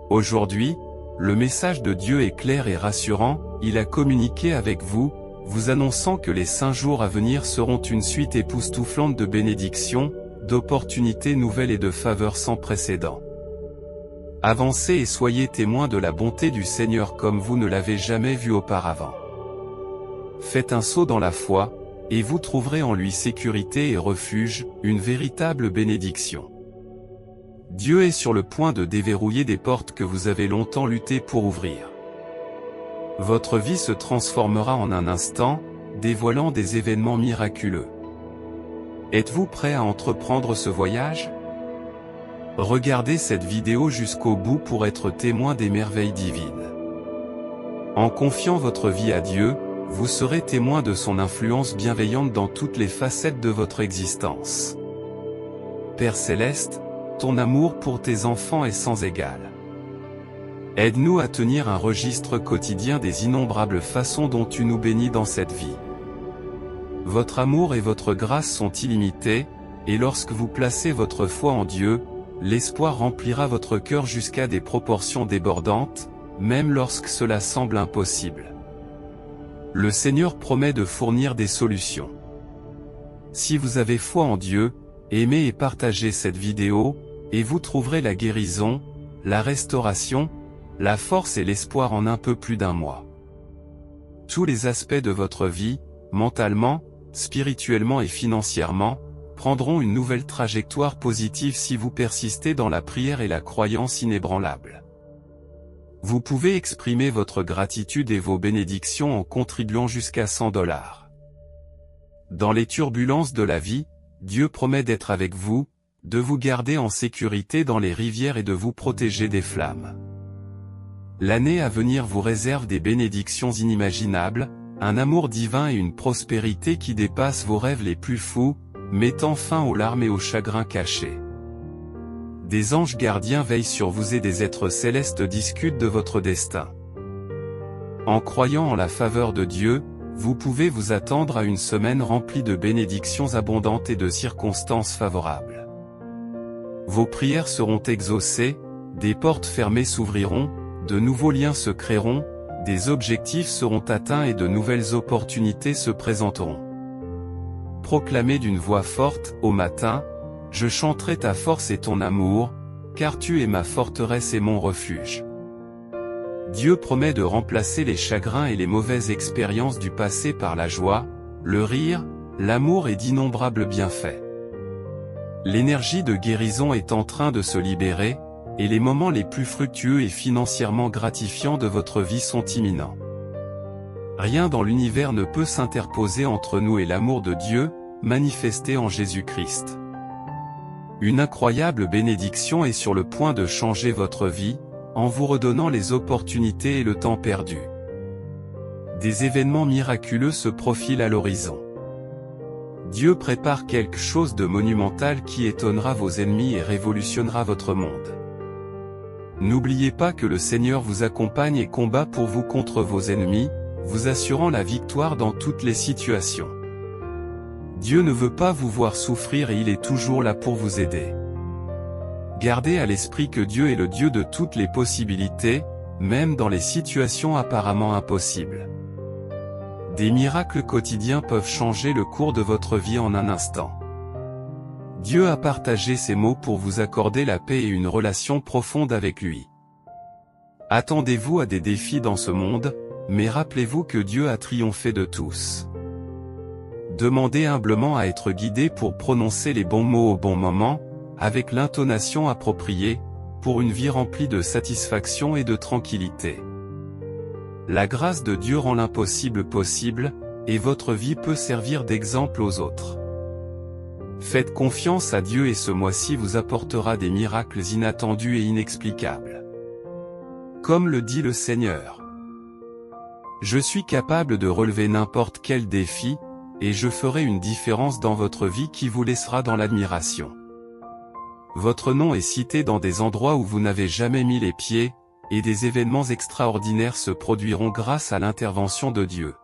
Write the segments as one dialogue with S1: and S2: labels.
S1: Aujourd'hui, le message de Dieu est clair et rassurant, il a communiqué avec vous, vous annonçant que les 5 jours à venir seront une suite époustouflante de bénédictions, d'opportunités nouvelles et de faveurs sans précédent. Avancez et soyez témoins de la bonté du Seigneur comme vous ne l'avez jamais vu auparavant. Faites un saut dans la foi, et vous trouverez en lui sécurité et refuge, une véritable bénédiction. Dieu est sur le point de déverrouiller des portes que vous avez longtemps lutté pour ouvrir. Votre vie se transformera en un instant, dévoilant des événements miraculeux. Êtes-vous prêt à entreprendre ce voyage? Regardez cette vidéo jusqu'au bout pour être témoin des merveilles divines. En confiant votre vie à Dieu, vous serez témoin de son influence bienveillante dans toutes les facettes de votre existence. Père Céleste, ton amour pour tes enfants est sans égal. Aide-nous à tenir un registre quotidien des innombrables façons dont tu nous bénis dans cette vie. Votre amour et votre grâce sont illimités, et lorsque vous placez votre foi en Dieu, l'espoir remplira votre cœur jusqu'à des proportions débordantes, même lorsque cela semble impossible. Le Seigneur promet de fournir des solutions. Si vous avez foi en Dieu, aimez et partagez cette vidéo, et vous trouverez la guérison, la restauration, la force et l'espoir en un peu plus d'1 mois. Tous les aspects de votre vie, mentalement, spirituellement et financièrement, prendront une nouvelle trajectoire positive si vous persistez dans la prière et la croyance inébranlable. Vous pouvez exprimer votre gratitude et vos bénédictions en contribuant jusqu'à $100. Dans les turbulences de la vie, Dieu promet d'être avec vous, de vous garder en sécurité dans les rivières et de vous protéger des flammes. L'année à venir vous réserve des bénédictions inimaginables, un amour divin et une prospérité qui dépasse vos rêves les plus fous, mettant fin aux larmes et aux chagrins cachés. Des anges gardiens veillent sur vous et des êtres célestes discutent de votre destin. En croyant en la faveur de Dieu, vous pouvez vous attendre à une semaine remplie de bénédictions abondantes et de circonstances favorables. Vos prières seront exaucées, des portes fermées s'ouvriront, de nouveaux liens se créeront, des objectifs seront atteints et de nouvelles opportunités se présenteront. Proclamez d'une voix forte, au matin, « Je chanterai ta force et ton amour, car tu es ma forteresse et mon refuge. » Dieu promet de remplacer les chagrins et les mauvaises expériences du passé par la joie, le rire, l'amour et d'innombrables bienfaits. L'énergie de guérison est en train de se libérer, et les moments les plus fructueux et financièrement gratifiants de votre vie sont imminents. Rien dans l'univers ne peut s'interposer entre nous et l'amour de Dieu, manifesté en Jésus-Christ. Une incroyable bénédiction est sur le point de changer votre vie, en vous redonnant les opportunités et le temps perdu. Des événements miraculeux se profilent à l'horizon. Dieu prépare quelque chose de monumental qui étonnera vos ennemis et révolutionnera votre monde. N'oubliez pas que le Seigneur vous accompagne et combat pour vous contre vos ennemis, vous assurant la victoire dans toutes les situations. Dieu ne veut pas vous voir souffrir et il est toujours là pour vous aider. Gardez à l'esprit que Dieu est le Dieu de toutes les possibilités, même dans les situations apparemment impossibles. Des miracles quotidiens peuvent changer le cours de votre vie en un instant. Dieu a partagé ces mots pour vous accorder la paix et une relation profonde avec lui. Attendez-vous à des défis dans ce monde, mais rappelez-vous que Dieu a triomphé de tous. Demandez humblement à être guidé pour prononcer les bons mots au bon moment, avec l'intonation appropriée, pour une vie remplie de satisfaction et de tranquillité. La grâce de Dieu rend l'impossible possible, et votre vie peut servir d'exemple aux autres. Faites confiance à Dieu et ce mois-ci vous apportera des miracles inattendus et inexplicables. Comme le dit le Seigneur. Je suis capable de relever n'importe quel défi, et je ferai une différence dans votre vie qui vous laissera dans l'admiration. Votre nom est cité dans des endroits où vous n'avez jamais mis les pieds, et des événements extraordinaires se produiront grâce à l'intervention de Dieu.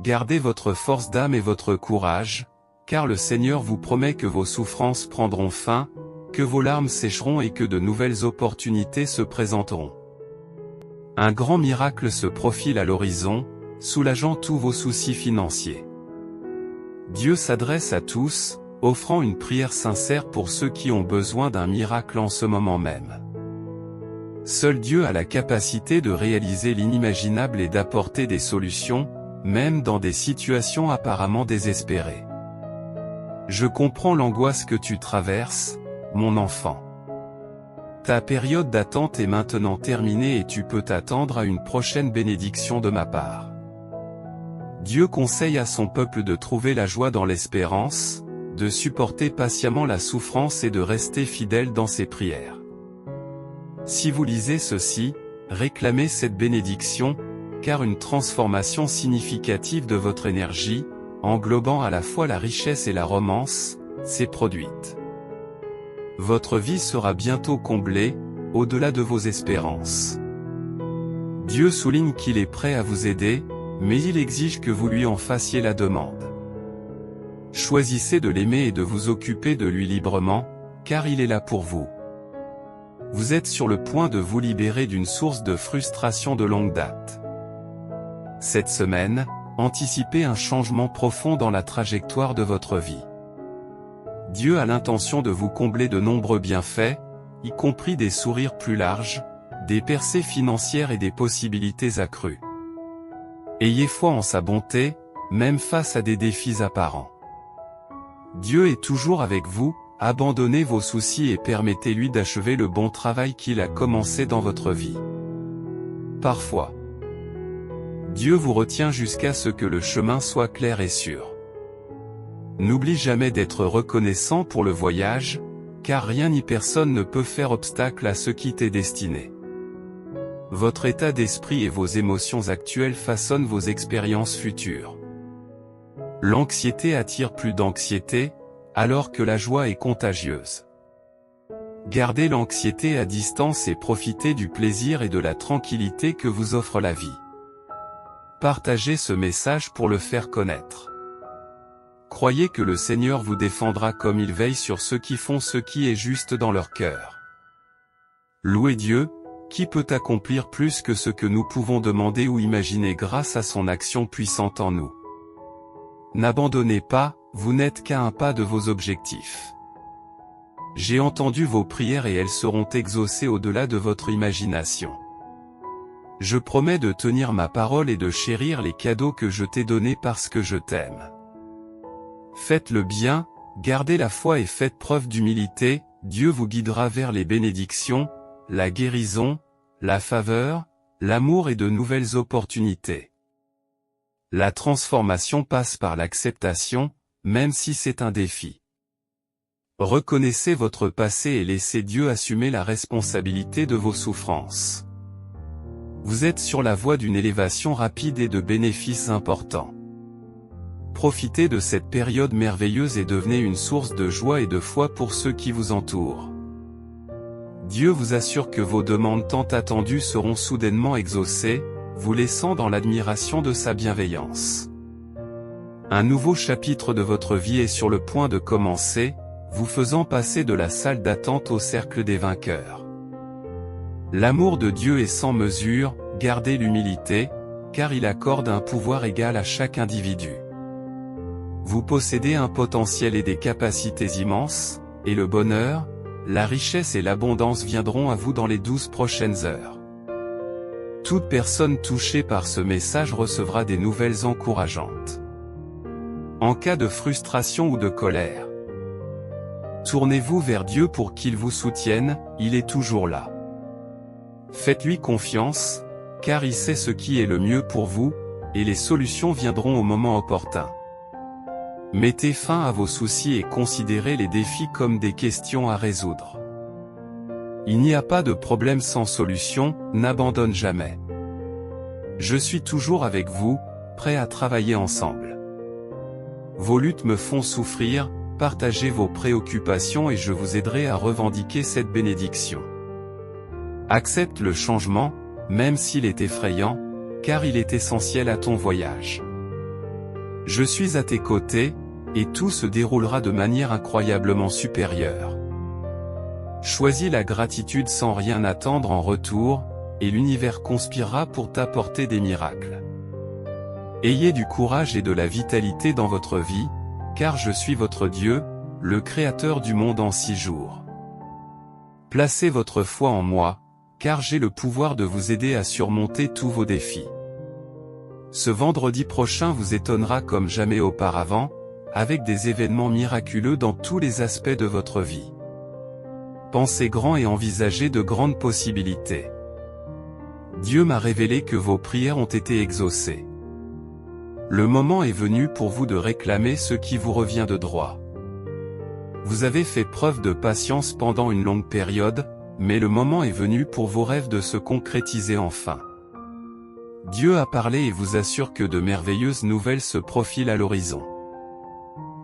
S1: Gardez votre force d'âme et votre courage, car le Seigneur vous promet que vos souffrances prendront fin, que vos larmes sécheront et que de nouvelles opportunités se présenteront. Un grand miracle se profile à l'horizon, soulageant tous vos soucis financiers. Dieu s'adresse à tous, offrant une prière sincère pour ceux qui ont besoin d'un miracle en ce moment même. Seul Dieu a la capacité de réaliser l'inimaginable et d'apporter des solutions, même dans des situations apparemment désespérées. Je comprends l'angoisse que tu traverses, mon enfant. Ta période d'attente est maintenant terminée et tu peux t'attendre à une prochaine bénédiction de ma part. Dieu conseille à son peuple de trouver la joie dans l'espérance, de supporter patiemment la souffrance et de rester fidèle dans ses prières. Si vous lisez ceci, réclamez cette bénédiction, car une transformation significative de votre énergie, englobant à la fois la richesse et la romance, s'est produite. Votre vie sera bientôt comblée, au-delà de vos espérances. Dieu souligne qu'il est prêt à vous aider, mais il exige que vous lui en fassiez la demande. Choisissez de l'aimer et de vous occuper de lui librement, car il est là pour vous. Vous êtes sur le point de vous libérer d'une source de frustration de longue date. Cette semaine, anticipez un changement profond dans la trajectoire de votre vie. Dieu a l'intention de vous combler de nombreux bienfaits, y compris des sourires plus larges, des percées financières et des possibilités accrues. Ayez foi en sa bonté, même face à des défis apparents. Dieu est toujours avec vous, abandonnez vos soucis et permettez-lui d'achever le bon travail qu'il a commencé dans votre vie. Parfois, Dieu vous retient jusqu'à ce que le chemin soit clair et sûr. N'oublie jamais d'être reconnaissant pour le voyage, car rien ni personne ne peut faire obstacle à ce qui t'est destiné. Votre état d'esprit et vos émotions actuelles façonnent vos expériences futures. L'anxiété attire plus d'anxiété, alors que la joie est contagieuse. Gardez l'anxiété à distance et profitez du plaisir et de la tranquillité que vous offre la vie. Partagez ce message pour le faire connaître. Croyez que le Seigneur vous défendra comme il veille sur ceux qui font ce qui est juste dans leur cœur. Louez Dieu, qui peut accomplir plus que ce que nous pouvons demander ou imaginer grâce à son action puissante en nous. N'abandonnez pas, vous n'êtes qu'à un pas de vos objectifs. J'ai entendu vos prières et elles seront exaucées au-delà de votre imagination. Je promets de tenir ma parole et de chérir les cadeaux que je t'ai donnés parce que je t'aime. Faites le bien, gardez la foi et faites preuve d'humilité, Dieu vous guidera vers les bénédictions, la guérison, la faveur, l'amour et de nouvelles opportunités. La transformation passe par l'acceptation, même si c'est un défi. Reconnaissez votre passé et laissez Dieu assumer la responsabilité de vos souffrances. Vous êtes sur la voie d'une élévation rapide et de bénéfices importants. Profitez de cette période merveilleuse et devenez une source de joie et de foi pour ceux qui vous entourent. Dieu vous assure que vos demandes tant attendues seront soudainement exaucées, vous laissant dans l'admiration de sa bienveillance. Un nouveau chapitre de votre vie est sur le point de commencer, vous faisant passer de la salle d'attente au cercle des vainqueurs. L'amour de Dieu est sans mesure, gardez l'humilité, car il accorde un pouvoir égal à chaque individu. Vous possédez un potentiel et des capacités immenses, et le bonheur, la richesse et l'abondance viendront à vous dans les 12 prochaines heures. Toute personne touchée par ce message recevra des nouvelles encourageantes. En cas de frustration ou de colère, tournez-vous vers Dieu pour qu'il vous soutienne, il est toujours là. Faites-lui confiance, car il sait ce qui est le mieux pour vous, et les solutions viendront au moment opportun. Mettez fin à vos soucis et considérez les défis comme des questions à résoudre. Il n'y a pas de problème sans solution, n'abandonne jamais. Je suis toujours avec vous, prêt à travailler ensemble. Vos luttes me font souffrir, partagez vos préoccupations et je vous aiderai à revendiquer cette bénédiction. Accepte le changement, même s'il est effrayant, car il est essentiel à ton voyage. Je suis à tes côtés, et tout se déroulera de manière incroyablement supérieure. Choisis la gratitude sans rien attendre en retour, et l'univers conspirera pour t'apporter des miracles. Ayez du courage et de la vitalité dans votre vie, car je suis votre Dieu, le Créateur du monde en 6 jours. Placez votre foi en moi, car j'ai le pouvoir de vous aider à surmonter tous vos défis. Ce vendredi prochain vous étonnera comme jamais auparavant, avec des événements miraculeux dans tous les aspects de votre vie. Pensez grand et envisagez de grandes possibilités. Dieu m'a révélé que vos prières ont été exaucées. Le moment est venu pour vous de réclamer ce qui vous revient de droit. Vous avez fait preuve de patience pendant une longue période, mais le moment est venu pour vos rêves de se concrétiser enfin. Dieu a parlé et vous assure que de merveilleuses nouvelles se profilent à l'horizon.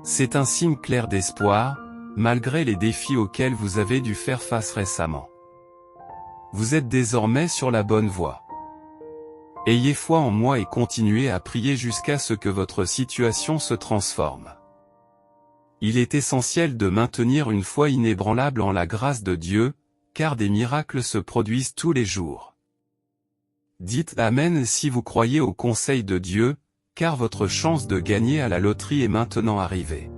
S1: C'est un signe clair d'espoir, malgré les défis auxquels vous avez dû faire face récemment. Vous êtes désormais sur la bonne voie. Ayez foi en moi et continuez à prier jusqu'à ce que votre situation se transforme. Il est essentiel de maintenir une foi inébranlable en la grâce de Dieu, car des miracles se produisent tous les jours. Dites Amen si vous croyez au conseil de Dieu, car votre chance de gagner à la loterie est maintenant arrivée.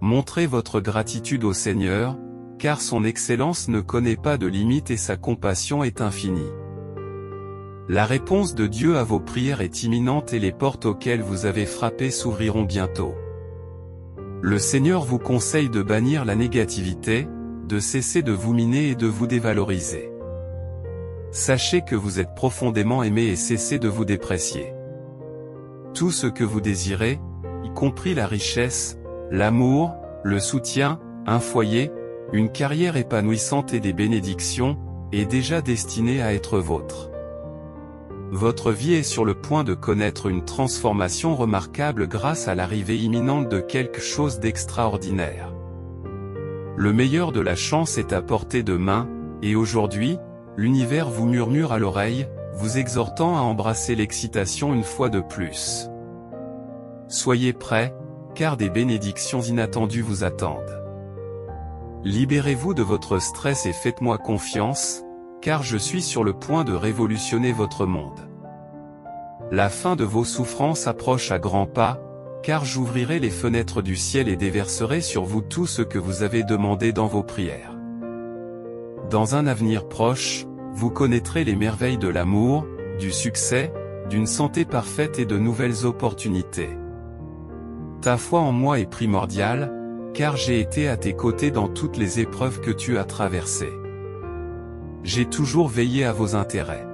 S1: Montrez votre gratitude au Seigneur, car son excellence ne connaît pas de limite et sa compassion est infinie. La réponse de Dieu à vos prières est imminente et les portes auxquelles vous avez frappé s'ouvriront bientôt. Le Seigneur vous conseille de bannir la négativité, de cesser de vous miner et de vous dévaloriser. Sachez que vous êtes profondément aimé et cessez de vous déprécier. Tout ce que vous désirez, y compris la richesse, l'amour, le soutien, un foyer, une carrière épanouissante et des bénédictions, est déjà destiné à être vôtre. Votre vie est sur le point de connaître une transformation remarquable grâce à l'arrivée imminente de quelque chose d'extraordinaire. Le meilleur de la chance est à portée de main, et aujourd'hui, l'univers vous murmure à l'oreille, vous exhortant à embrasser l'excitation une fois de plus. Soyez prêts, car des bénédictions inattendues vous attendent. Libérez-vous de votre stress et faites-moi confiance, car je suis sur le point de révolutionner votre monde. La fin de vos souffrances approche à grands pas, car j'ouvrirai les fenêtres du ciel et déverserai sur vous tout ce que vous avez demandé dans vos prières. Dans un avenir proche, vous connaîtrez les merveilles de l'amour, du succès, d'une santé parfaite et de nouvelles opportunités. Ta foi en moi est primordiale, car j'ai été à tes côtés dans toutes les épreuves que tu as traversées. J'ai toujours veillé à vos intérêts.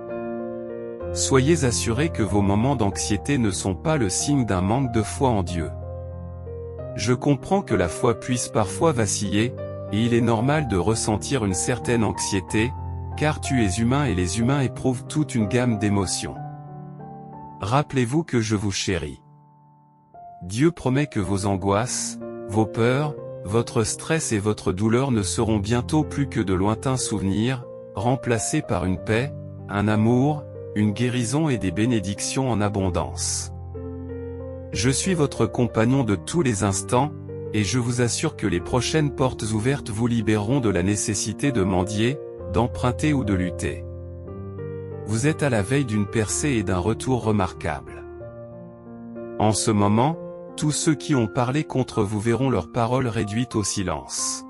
S1: Soyez assurés que vos moments d'anxiété ne sont pas le signe d'un manque de foi en Dieu. Je comprends que la foi puisse parfois vaciller, et il est normal de ressentir une certaine anxiété, car tu es humain et les humains éprouvent toute une gamme d'émotions. Rappelez-vous que je vous chéris. Dieu promet que vos angoisses, vos peurs, votre stress et votre douleur ne seront bientôt plus que de lointains souvenirs, remplacés par une paix, un amour, une guérison et des bénédictions en abondance. Je suis votre compagnon de tous les instants, et je vous assure que les prochaines portes ouvertes vous libéreront de la nécessité de mendier, d'emprunter ou de lutter. Vous êtes à la veille d'une percée et d'un retour remarquable. En ce moment, tous ceux qui ont parlé contre vous verront leurs paroles réduites au silence.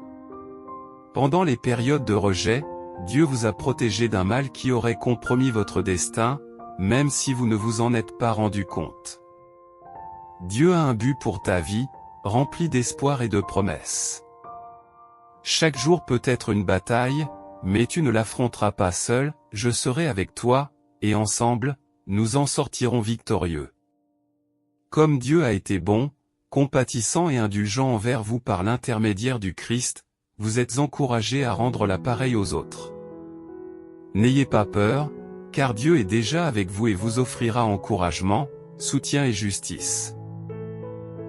S1: Pendant les périodes de rejet, Dieu vous a protégé d'un mal qui aurait compromis votre destin, même si vous ne vous en êtes pas rendu compte. Dieu a un but pour ta vie, rempli d'espoir et de promesses. Chaque jour peut être une bataille, mais tu ne l'affronteras pas seul, je serai avec toi, et ensemble, nous en sortirons victorieux. Comme Dieu a été bon, compatissant et indulgent envers vous par l'intermédiaire du Christ, vous êtes encouragés à rendre la pareille aux autres. N'ayez pas peur, car Dieu est déjà avec vous et vous offrira encouragement, soutien et justice.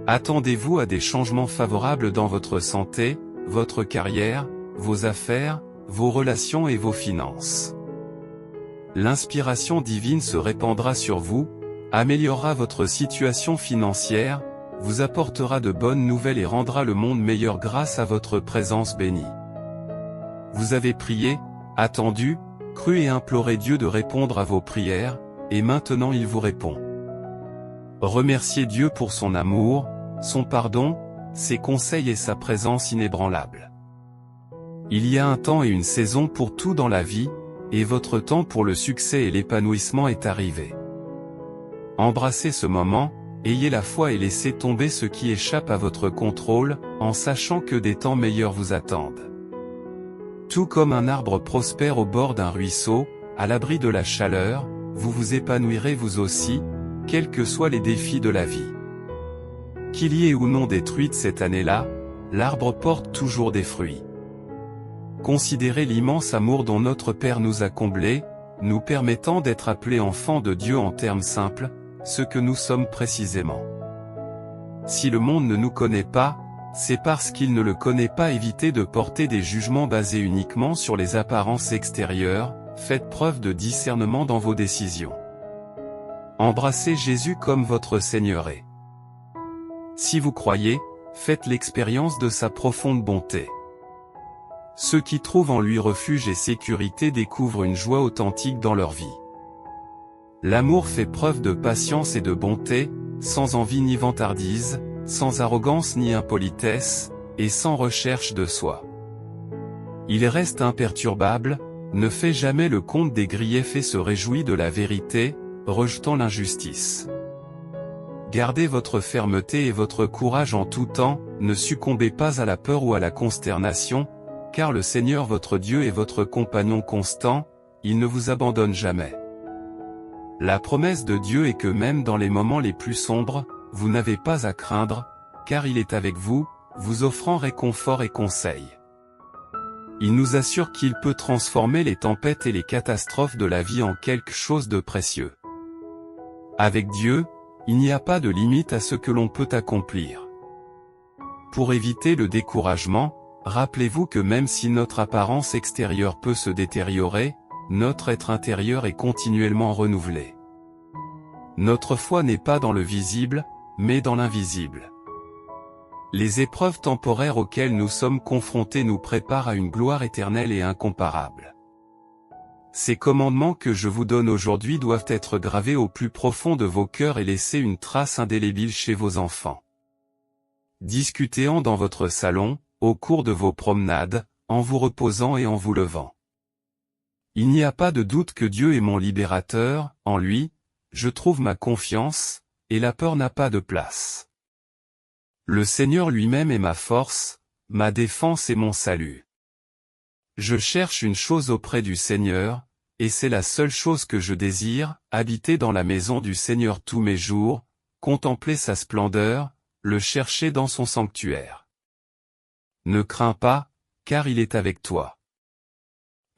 S1: Attendez-vous à des changements favorables dans votre santé, votre carrière, vos affaires, vos relations et vos finances. L'inspiration divine se répandra sur vous, améliorera votre situation financière, vous apportera de bonnes nouvelles et rendra le monde meilleur grâce à votre présence bénie. Vous avez prié, attendu, cru et imploré Dieu de répondre à vos prières, et maintenant il vous répond. Remerciez Dieu pour son amour, son pardon, ses conseils et sa présence inébranlable. Il y a un temps et une saison pour tout dans la vie, et votre temps pour le succès et l'épanouissement est arrivé. Embrassez ce moment, ayez la foi et laissez tomber ce qui échappe à votre contrôle, en sachant que des temps meilleurs vous attendent. Tout comme un arbre prospère au bord d'un ruisseau, à l'abri de la chaleur, vous vous épanouirez vous aussi, quels que soient les défis de la vie. Qu'il y ait ou non des truites cette année-là, l'arbre porte toujours des fruits. Considérez l'immense amour dont notre Père nous a comblés, nous permettant d'être appelés enfants de Dieu en termes simples, ce que nous sommes précisément. Si le monde ne nous connaît pas, c'est parce qu'il ne le connaît pas. Évitez de porter des jugements basés uniquement sur les apparences extérieures, faites preuve de discernement dans vos décisions. Embrassez Jésus comme votre Seigneur et, si vous croyez, faites l'expérience de sa profonde bonté. Ceux qui trouvent en lui refuge et sécurité découvrent une joie authentique dans leur vie. L'amour fait preuve de patience et de bonté, sans envie ni vantardise, sans arrogance ni impolitesse, et sans recherche de soi. Il reste imperturbable, ne fait jamais le compte des griefs et se réjouit de la vérité, rejetant l'injustice. Gardez votre fermeté et votre courage en tout temps, ne succombez pas à la peur ou à la consternation, car le Seigneur votre Dieu est votre compagnon constant, il ne vous abandonne jamais. La promesse de Dieu est que même dans les moments les plus sombres, vous n'avez pas à craindre, car il est avec vous, vous offrant réconfort et conseil. Il nous assure qu'il peut transformer les tempêtes et les catastrophes de la vie en quelque chose de précieux. Avec Dieu, il n'y a pas de limite à ce que l'on peut accomplir. Pour éviter le découragement, rappelez-vous que même si notre apparence extérieure peut se détériorer, notre être intérieur est continuellement renouvelé. Notre foi n'est pas dans le visible, mais dans l'invisible. Les épreuves temporaires auxquelles nous sommes confrontés nous préparent à une gloire éternelle et incomparable. Ces commandements que je vous donne aujourd'hui doivent être gravés au plus profond de vos cœurs et laisser une trace indélébile chez vos enfants. Discutez-en dans votre salon, au cours de vos promenades, en vous reposant et en vous levant. Il n'y a pas de doute que Dieu est mon libérateur, en lui, je trouve ma confiance, et la peur n'a pas de place. Le Seigneur lui-même est ma force, ma défense et mon salut. Je cherche une chose auprès du Seigneur, et c'est la seule chose que je désire, habiter dans la maison du Seigneur tous mes jours, contempler sa splendeur, le chercher dans son sanctuaire. Ne crains pas, car il est avec toi.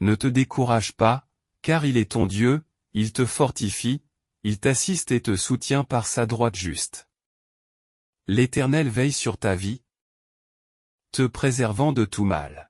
S1: Ne te décourage pas, car il est ton Dieu, il te fortifie, il t'assiste et te soutient par sa droite juste. L'Éternel veille sur ta vie, te préservant de tout mal.